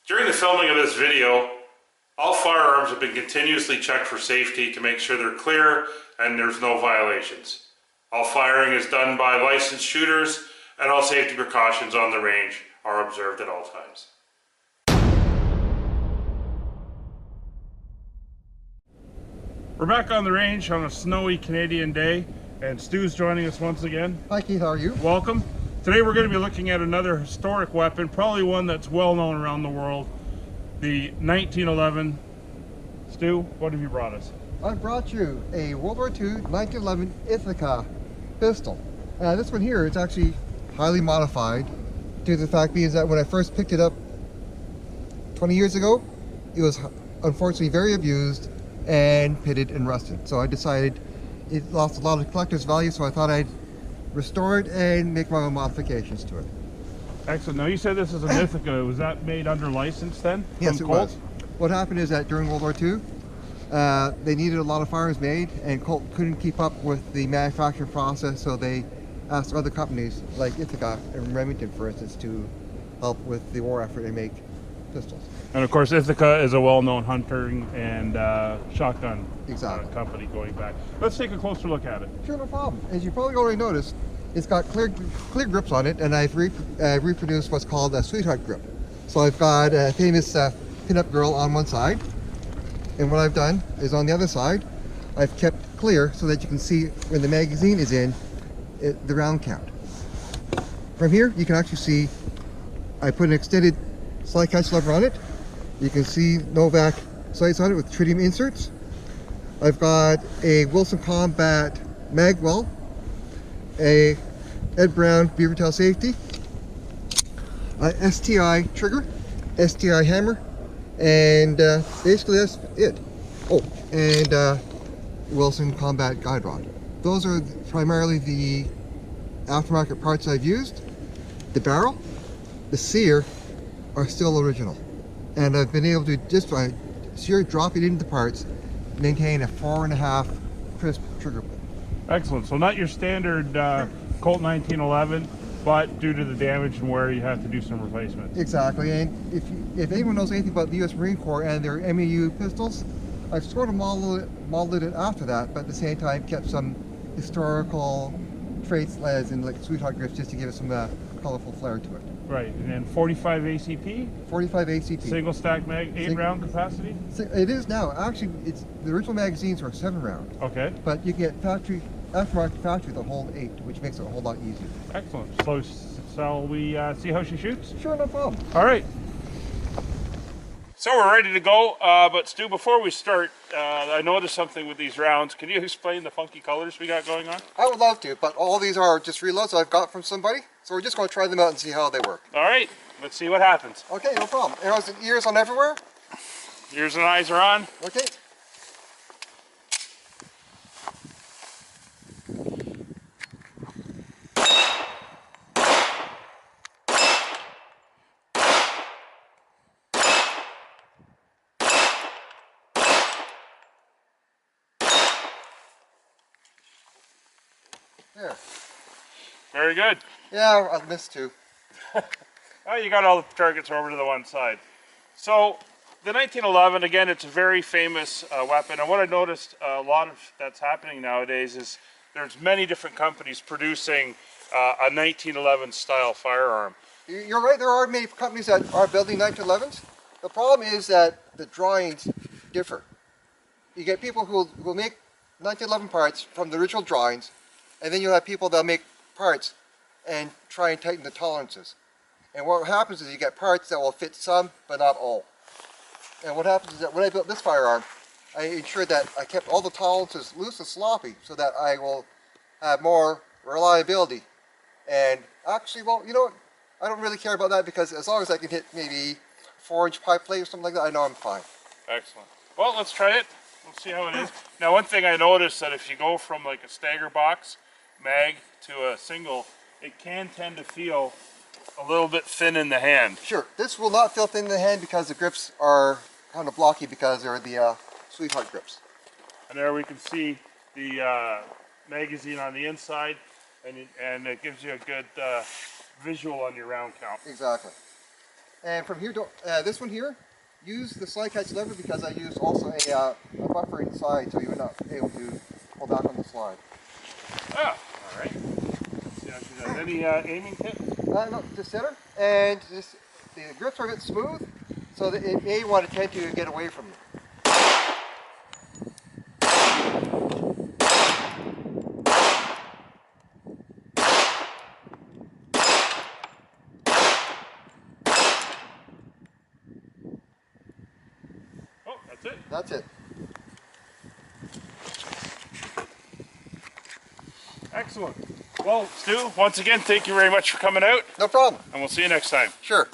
During the filming of this video, all firearms have been continuously checked for safety to make sure they're clear and there's no violations. All firing is done by licensed shooters and all safety precautions on the range are observed at all times. We're back on the range on a snowy Canadian day, and Stu's joining us once again. Hi Keith, how are you? Welcome. Today we're going to be looking at another historic weapon, probably one that's well known around the world, the 1911. Stu, what have you brought us? I brought you a World War II 1911 Ithica pistol. This one here is actually highly modified due to the fact being that when I first picked it up 20 years ago, it was unfortunately very abused and pitted and rusted. So I decided it lost a lot of collector's value, so I thought I'd restore it and make my own modifications to it. Excellent. Now you said this is an Ithica. Was that made under license then? Yes, it was. What happened is that during World War II, they needed a lot of firearms made, and Colt couldn't keep up with the manufacturing process, so they asked other companies like Ithica and Remington, for instance, to help with the war effort and make pistols. And of course, Ithica is a well-known hunting and shotgun company going back. Let's take a closer look at it. Sure, no problem. As you probably already noticed, it's got clear grips on it, and I've reproduced what's called a sweetheart grip. So I've got a famous pin-up girl on one side, and what I've done is on the other side, I've kept clear so that you can see when the magazine is in, the round count. From here, you can actually see I put an extended slide catch lever on it. You can see Novak sights on it with tritium inserts. I've got a Wilson Combat mag well, a Ed Brown beaver tail safety, a STI trigger, STI hammer, and basically that's it. Oh, and Wilson Combat guide rod. Those are primarily the aftermarket parts I've used. The barrel, the sear are still original, and I've been able to just by sheer dropping into the parts maintain a 4.5 crisp trigger pull. Excellent. So not your standard Colt 1911, but due to the damage and wear, you have to do some replacements. Exactly, and if anyone knows anything about the U.S. Marine Corps and their MEU pistols, I've sort of modeled it after that, but at the same time kept some historical traits as in like sweetheart grips just to give it some colorful flair to it. Right, and then 45 ACP? 45 ACP. Single stack mag, 8-round capacity? It is now. Actually, the original magazines were 7-round. Okay. But you can get aftermarket factory that hold 8, which makes it a whole lot easier. Excellent. So shall we see how she shoots? Sure, no problem. All right. So we're ready to go, but Stu, before we start, I noticed something with these rounds. Can you explain the funky colors we got going on? I would love to, but all these are just reloads I've got from somebody, so we're just going to try them out and see how they work. All right, let's see what happens. Okay, no problem. Arrows and ears on everywhere? Ears and eyes are on. Okay. There. Very good. Yeah, I missed 2. Oh, you got all the targets over to the one side. So the 1911, again, it's a very famous weapon. And what I noticed a lot of that's happening nowadays is there's many different companies producing a 1911 style firearm. You're right, there are many companies that are building 1911s. The problem is that the drawings differ. You get people who will make 1911 parts from the original drawings, and then you'll have people that'll make parts and try and tighten the tolerances. And what happens is you get parts that will fit some, but not all. And what happens is that when I built this firearm, I ensured that I kept all the tolerances loose and sloppy so that I will have more reliability. And actually, well, you know what? I don't really care about that because as long as I can hit maybe 4-inch pipe plate or something like that, I know I'm fine. Excellent. Well, let's try it. Let's see how it is. Now, one thing I noticed that if you go from like a stagger box mag to a single, it can tend to feel a little bit thin in the hand. Sure. This will not feel thin in the hand because the grips are kind of blocky because they're the sweetheart grips. And there we can see the magazine on the inside, and it gives you a good visual on your round count. Exactly. And from here to this one here, use the slide catch lever because I used also a buffer inside, so you're not able to pull back on the slide. Oh, all right. Let's see how she does. Any aiming tips? No, just center, and just the grips are a bit smooth, so that it may want to tend to get away from you. Oh, that's it. That's it. Excellent. Well, Stu, once again, thank you very much for coming out, No problem. and we'll see you next time. Sure.